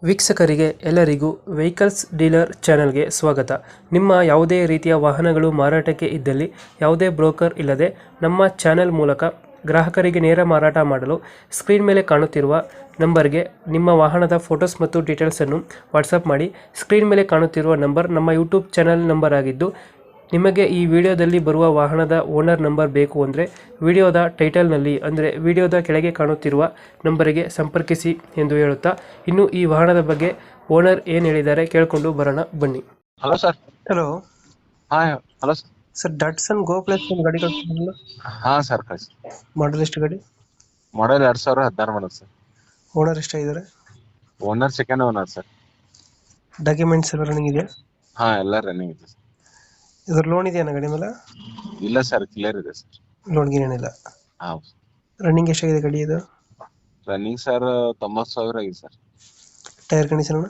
ವೀಕ್ಷಕರಿಗೆ ಎಲ್ಲರಿಗೂ vehicles dealer ಚಾನೆಲ್ಗೆ ಸ್ವಾಗತ. ನಿಮ್ಮ ಯಾವುದೇ ರೀತಿಯ ವಾಹನಗಳು ಮಾರಾಟಕ್ಕೆ ಇದ್ದಲ್ಲಿ ಯಾವುದೇ ಬ್ರೋಕರ್ ಇಲ್ಲದೆ ನಮ್ಮ ಚಾನೆಲ್ ಮೂಲಕ ಗ್ರಾಹಕರಿಗೆ ನೇರ ಮಾರಾಟ ಮಾಡಲು ಸ್ಕ್ರೀನ್ ಮೇಲೆ ಕಾಣುತ್ತಿರುವ ನಂಬರ್ಗೆ ನಿಮ್ಮ ವಾಹನದ ಫೋಟೋಸ್ ಮತ್ತು ಡೀಟೇಲ್ಸನ್ನು ವಾಟ್ಸಪ್ ಮಾಡಿ. ಸ್ಕ್ರೀನ್ ಮೇಲೆ ಕಾಣುತ್ತಿರುವ ನಂಬರ್ ನಮ್ಮ ಯೂಟ್ಯೂಬ್ ಚಾನೆಲ್ ನಂಬರ್ ಆಗಿದ್ದು, ನಿಮಗೆ ಈ ವಿಡಿಯೋದಲ್ಲಿ ಬರುವ ವಾಹನದ ಓನರ್ ನಂಬರ್ ಬೇಕು ಅಂದರೆ ವಿಡಿಯೋದ ಟೈಟಲ್ನಲ್ಲಿ ಅಂದರೆ ವಿಡಿಯೋದ ಕೆಳಗೆ ಕಾಣುತ್ತಿರುವ ನಂಬರಿಗೆ ಸಂಪರ್ಕಿಸಿ ಎಂದು ಹೇಳುತ್ತಾ, ಇನ್ನು ಈ ವಾಹನದ ಬಗ್ಗೆ ಓನರ್ ಏನು ಹೇಳಿದ್ದಾರೆ ಕೇಳಿಕೊಂಡು ಬರೋಣ ಬನ್ನಿ. Hello sir. ಹಲೋ. ಹಾಂ hello sir. Sir, Datsun go plus ಒಂದು ಗಾಡಿ ಕಳಿಸ್ತಿಲ್ಲ. ಹಾಂ ಸರ್ ಕಳಿಸಿ. ಮಾಡಲ್ ಎಷ್ಟು ಗಾಡಿ? Model 2016 model sir. ಓನರ್ ಎಷ್ಟಾಗಿದ್ದಾರೆ? Owner second owner sir. Documents ಎಲ್ಲ ರನ್ನಿಂಗ್ ಇದೆ? ಹಾಂ ಎಲ್ಲ ರನ್ನಿಂಗ್ ಇದೆ ಸರ್. ಇದ್ರ ಲೋನ್ ಇದೆಯಾ ಗಾಡಿ ಮೇಲೆ? ಇಲ್ಲ ಸರ್, ಕ್ಲಿಯರ್ ಇದೆ ಸರ್. ಲೋನ್ಗೆ ಏನಿಲ್ಲ. ಹೌದು. ರನ್ನಿಂಗ್ ಎಷ್ಟಾಗಿದೆ ಗಾಡಿ ಇದು? ರನ್ನಿಂಗ್ ಸರ್ 90,000 ಆಗಿದೆ sir. Tyre condition?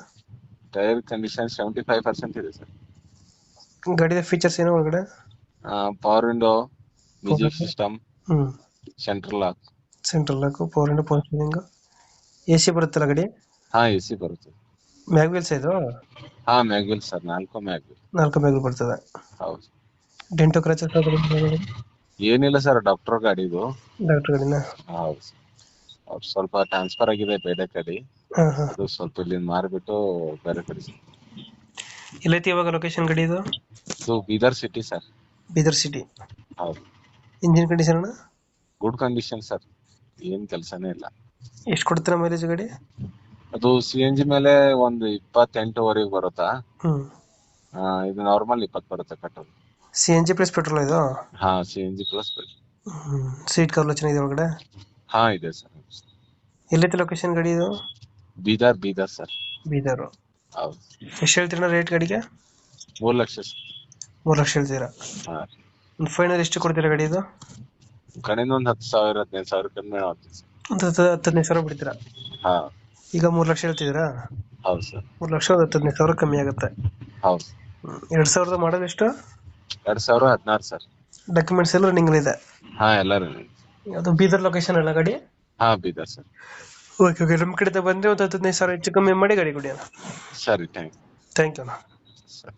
Tyre condition 75% ಇದೆ ಸರ್. ಗಾಡಿದ ಫೀಚರ್ಸ್ ಏನೋ ಒಳಗಡೆ? Power window, music system, central lock. Central lock, power window, power steering, AC ಬರುತ್ತಲ್ಲ ಗಾಡಿ? ಹಾಂ AC ಬರುತ್ತೆ. ಮ್ಯಾಗ್ವಿಲ್ಸ್ ಇದು? ಹಾಂ ಮ್ಯಾಗ್ವಿಲ್ ಸರ್, 4 ಮ್ಯಾಗ್ವಿಲ್. 4 ಮ್ಯಾಗ್ವಿಲ್ ಬರ್ತದೆ. ಹೌದು. ಡೆಂಟೋ ಕ್ರಚಸ್ ಏನಿಲ್ಲ ಸರ್, ಡಾಕ್ಟರ್ ಗಾಡಿದು. ಡಾಕ್ಟರ್ ಗಾಡಿನ? ಹೌದು ಸರ್. ಅವ್ರು ಸ್ವಲ್ಪ ಟ್ರಾನ್ಸ್ಫರ್ ಆಗಿದೆ ಬೇರೆ ಕಡೆ, ಹಾಂ ಹಾಂ. ಅದು ಸ್ವಲ್ಪ ಇಲ್ಲಿ ಮಾರ್ಬಿಟ್ಟು ಬೇರೆ ಕಡೆ. ಎಲ್ಲೈತಿ ಇವಾಗ ಲೊಕೇಶನ್ ಗಾಡಿ ಇದು? ಇದು Bidar city sir. Bidar city. ಹೌದು. Engine condition? Good condition sir, ಏನ್ ಕೆಲಸನೇ ಇಲ್ಲ. ಎಷ್ಟು ಕೊಡ್ತೀರಾ ಮೈಲೇಜ್ ಗಾಡಿ? ಅದು CNG ಮೇಲೆ ಒಂದು 28ವರೆಗೆ ಬರುತ್ತಾ. ಇದು ನಾರ್ಮಲ್ 20 ಬರುತ್ತೆ ಪೆಟ್ರೋಲ್. CNG ಪ್ಲಸ್ ಪೆಟ್ರೋಲ್ ಇದು? ಹಾ, CNG plus petrol. Seat cover ಚೆನ್ನಾಗಿದೆ ಒಳಗಡೆ? ಹಾ ಇದೆ ಸರ್. ಎಲ್ಲೈತಿ ಲೊಕೇಶನ್ ಗಾಡಿ ಇದು? ಬೀದರ್ ಸರ್. ಬೀದರ್. ಹೌದು. ಎಷ್ಟು ಹೇಳ್ತೀರಾ ರೇಟ್ ಗಾಡಿಗೆ? 3 ಲಕ್ಷ ಸರ್. 3 ಲಕ್ಷ ಹೇಳ್ತೀರಾ? ಹಾ. ಒಂದು ಫೈನಲ್ ಎಷ್ಟು ಕೊಡ್ತೀರಾ ಗಾಡಿ ಇದು? ಕಡೆಯಿಂದ ಒಂದು 10,000 15,000 ಕಡಿಮೆ ಆಗ್ತದೆ ಸರ್. ಒಂದು 10-15 ಸಾವಿರ ಬಿಡ್ತೀರಾ? ಹಾ. ಈಗ 3 ಲಕ್ಷ ಹೇಳ್ತಿದ್ದೀರಾ? ಹೌದು ಸರ್. 3 ಲಕ್ಷ 10-15 ಸಾವಿರ ಕಮ್ಮಿ ಆಗುತ್ತೆ. ಹೌದು. 2000 ಮಾಡಲ್ ಎಷ್ಟು? 2016 ಸರ್. ಡಾಕ್ಯುಮೆಂಟ್ಸ್ ಎಲ್ಲ ರನ್ನಿಂಗ್ ಇದೆ? ಹಾ ಎಲ್ಲ ರನ್ನಿಂಗ್. ಅದು ಬೀದರ್ ಲೊಕೇಶನ್ ಅಲ್ಲ ಗಾಡಿ? ಹಾ ಬೀದರ್ ಸರ್. ಓಕೆ ಓಕೆ, ನಮ್ಮ ಕಡೆ ಬಂದರೆ ಒಂದು 15 ಸಾವಿರ ಹೆಚ್ಚು ಕಮ್ಮಿ ಮಾಡಿ ಗಾಡಿ ಕೊಡಿ ಅಣ್ಣ. ಸರಿ, ಥ್ಯಾಂಕ್ ಯು. ಥ್ಯಾಂಕ್ ಯು ಅಣ್ಣ. ಸರಿ.